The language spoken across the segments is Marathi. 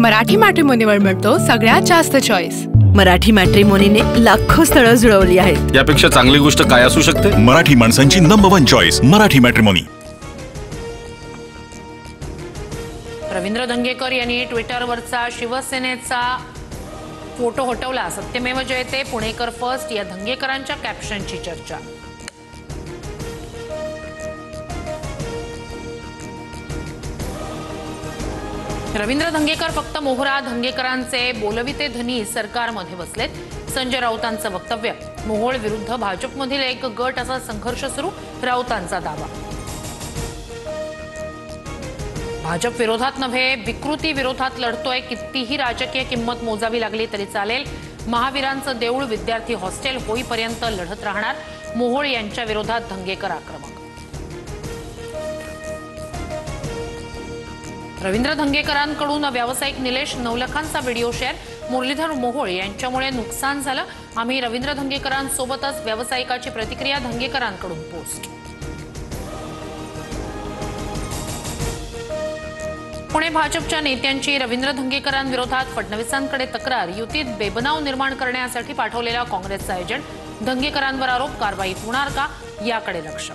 मराठी मॅट्रिमोनीवर मिळतो सगळ्यात जास्त चॉईस। मराठी मॅट्रिमोनीने लाखो स्थळं जुळवली आहेत। यापेक्षा चांगली गोष्ट काय असू शकते? मराठी माणसांची number 1 choice Marathi matrimony. Ravindra Dhangekar यांनी ट्विटरवरचा शिवसेनेचा फोटो हटवला। सत्यमेव जयते पुणेकर फर्स्ट या धंगेकरांच्या कॅप्शनची चर्चा। रवींद्र धंगेकर फक्त मोहरा धंगेकरांचे बोलविते धनी सरकारमध्ये बसलेत। संजय राऊतांचं वक्तव्य। मोहोळ विरुद्ध भाजपमधील एक गट असा संघर्ष सुरू, राऊतांचा दावा। भाजप विरोधात नव्हे विकृती विरोधात लढतोय, कितीही राजकीय किंमत मोजावी लागली तरी चालेल। महावीरांचं देऊळ विद्यार्थी हॉस्टेल होईपर्यंत लढत राहणार। मोहोळ यांच्या विरोधात धंगेकर आक्रमक। रवींद्र धंगेकरांकडून व्यावसायिक निलेश नवलखांचा व्हिडिओ शेअर। मुरलीधर मोहोळ यांच्यामुळे नुकसान झालं, आम्ही रवींद्र धंगेकरांसोबतच। व्यावसायिकाची प्रतिक्रिया धंगेकरांकडून पोस्ट। पुणे भाजपच्या नेत्यांची रवींद्र धंगेकरांविरोधात फडणवीसांकडे तक्रार। युतीत बेबनाव निर्माण करण्यासाठी पाठवलेला काँग्रेसचा एजंट। धंगेकरांवर आरोप, कारवाई होणार का याकडे लक्ष।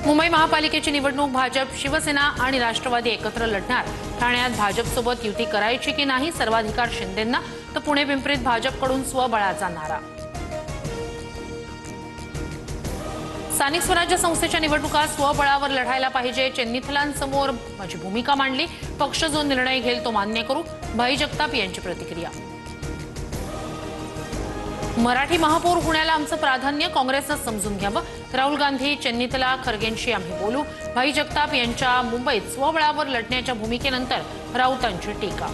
मुंबई महापालिकेची निवडणूक भाजप शिवसेना आणि राष्ट्रवादी एकत्र लढणार। ठाण्यात भाजपसोबत युती करायची की नाही, सर्वाधिकार शिंदेंना, तर पुणे पिंपरीत भाजपकडून स्वबळाचा नारा। स्थानिक स्वराज्य संस्थेच्या निवडणुका स्वबळावर लढायला पाहिजे। चेन्नीथलांसमोर माझी भूमिका मांडली, पक्ष जो निर्णय घेईल तो मान्य करू। भाई जगताप यांची प्रतिक्रिया। मराठी महापौर होण्याला आमचं प्राधान्य, काँग्रेसनं समजून घ्यावं। राहुल गांधी चेन्नीतला, खरगेंशी आम्ही बोलू। भाई जगताप यांच्या मुंबईत स्वबळावर लढण्याच्या भूमिकेनंतर राऊतांची टीका।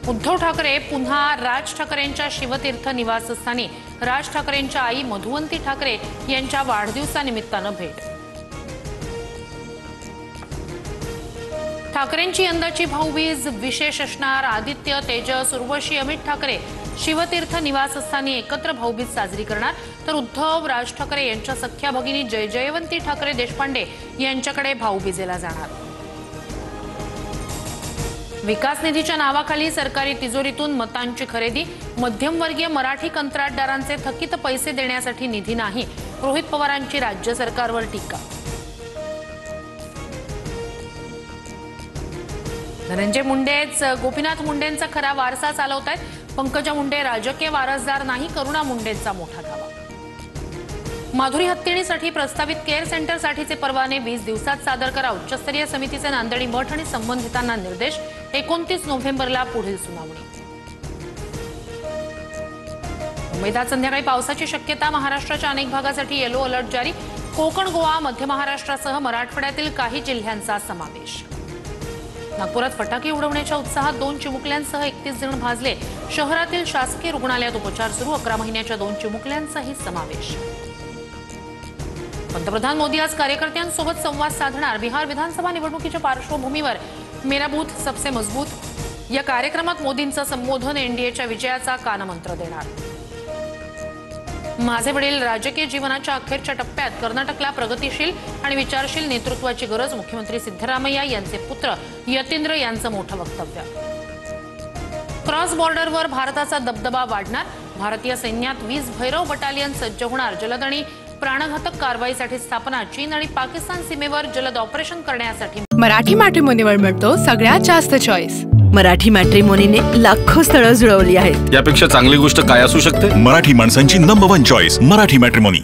उद्धव ठाकरे पुन्हा राज ठाकरेंच्या शिवतीर्थ निवासस्थानी। राज ठाकरेंच्या आई मधुवंती ठाकरे यांच्या वाढदिवसानिमित्तानं भेट। ठाकरेंची यंदाची भाऊबीज विशेष असणार। आदित्य, तेजस, उर्वशी, अमित ठाकरे शिवतीर्थ निवासस्थानी एकत्र भाऊबीज साजरी करणार, तर उद्धव, राज ठाकरे यांच्या सख्या भगिनी जयवंती ठाकरे देशपांडे यांच्याकडे भाऊबीजेला जाणार। विकास निधीच्या नावाखाली सरकारी तिजोरीतून मतांची खरेदी। मध्यमवर्गीय मराठी कंत्राटदारांचे थकीत पैसे देण्यासाठी निधी नाही, रोहित पवारांची राज्य सरकारवर टीका। धनंजय मुंडेच गोपीनाथ मुंडेंचा खरा वारसा चालवतायत। पंकजा मुंडे राजकीय वारसदार नाही, करुणा मुंडेंचा मोठा दावा। माधुरी हत्तीणीसाठी प्रस्तावित केअर सेंटरसाठीचे परवाने 20 दिवसात सादर करा। उच्चस्तरीय समितीचे नांदेडी मठ आणि संबंधितांना निर्देश। 29 नोव्हेंबरला पुढील सुनावणी। मुंबईत संध्याकाळी पावसाची शक्यता। महाराष्ट्राच्या अनेक भागासाठी येलो अलर्ट जारी। कोकण, गोवा, मध्य महाराष्ट्रासह मराठवाड्यातील काही जिल्ह्यांचा समावेश। नागपुरात फटाके उडवण्याच्या उत्साहात 2 चिमुकल्यांसह 31 जण भाजले। शहरातील शासकीय रुग्णालयात उपचार सुरू। 11 महिन्याच्या 2 चिमुकल्यांचाही समावेश। पंतप्रधान मोदी आज कार्यकर्त्यांसोबत संवाद साधणार। बिहार विधानसभा निवडणुकीच्या पार्श्वभूमीवर मेरा बूथ सबसे मजबूत या कार्यक्रमात मोदींचं संबोधन। एनडीएच्या विजयाचा कानमंत्र देणार। माझे वडील राजकीय जीवनाच्या अखेरच्या टप्प्यात। कर्नाटकला प्रगतिशील आणि विचारशील नेतृत्वाची गरज। मुख्यमंत्री सिद्धरामय्या यांचे पुत्र यतींद्र यांचं मोठं वक्तव्य। क्रॉस बॉर्डरवर भारताचा दबदबा वाढणार। भारतीय सैन्यात 20 भैरव बटालियन सज्ज होणार। जलद आणि प्राणघातक कारवाईसाठी स्थापना। चीन आणि पाकिस्तान सीमेवर जलद ऑपरेशन करण्यासाठी। मराठी मॅट्रिमोनीवर मिळतो सगळ्यात जास्त चॉईस। मराठी मॅट्रिमोनीने लाखो स्थळं जुळवली आहेत। यापेक्षा चांगली गोष्ट काय असू शकते? मराठी माणसांची नंबर 1 चॉईस मराठी मॅट्रिमोनी।